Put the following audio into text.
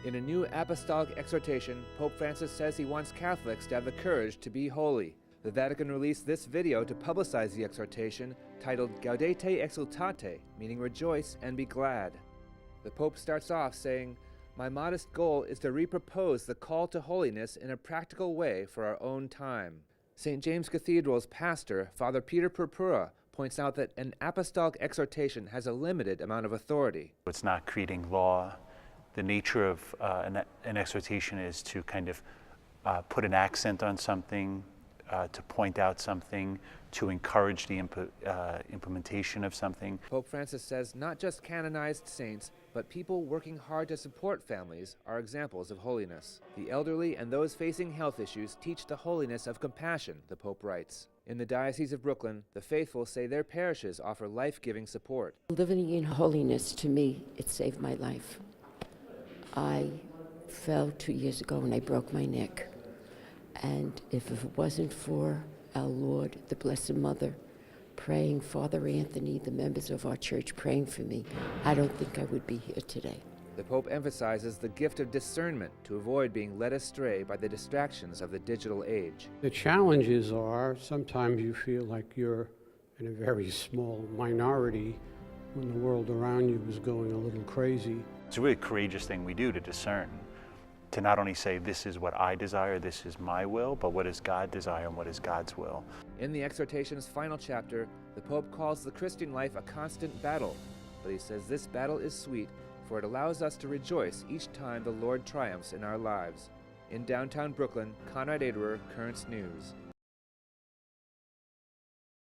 In a new apostolic exhortation, Pope Francis says he wants Catholics to have the courage to be holy. The Vatican released this video to publicize the exhortation, titled Gaudete Exsultate, meaning rejoice and be glad. The Pope starts off saying, "My modest goal is to repropose the call to holiness in a practical way for our own time." St. James Cathedral's pastor, Father Peter Purpura, points out that an apostolic exhortation has a limited amount of authority. It's not creating law. The nature of an exhortation is to kind of put an accent on something, to point out something, to encourage the implementation of something. Pope Francis says not just canonized saints, but people working hard to support families are examples of holiness. The elderly and those facing health issues teach the holiness of compassion, the Pope writes. In the Diocese of Brooklyn, the faithful say their parishes offer life-giving support. Living in holiness, to me, it saved my life. I fell 2 years ago and I broke my neck. And if it wasn't for our Lord, the Blessed Mother, praying, Father Anthony, the members of our church praying for me, I don't think I would be here today. The Pope emphasizes the gift of discernment to avoid being led astray by the distractions of the digital age. The challenges are sometimes you feel like you're in a very small minority when the world around you is going a little crazy. It's a really courageous thing we do to discern, to not only say this is what I desire, this is my will, but what does God desire and what is God's will. In the exhortation's final chapter, the Pope calls the Christian life a constant battle, but he says this battle is sweet, for it allows us to rejoice each time the Lord triumphs in our lives. In downtown Brooklyn, Konrad Aderer, Currents News.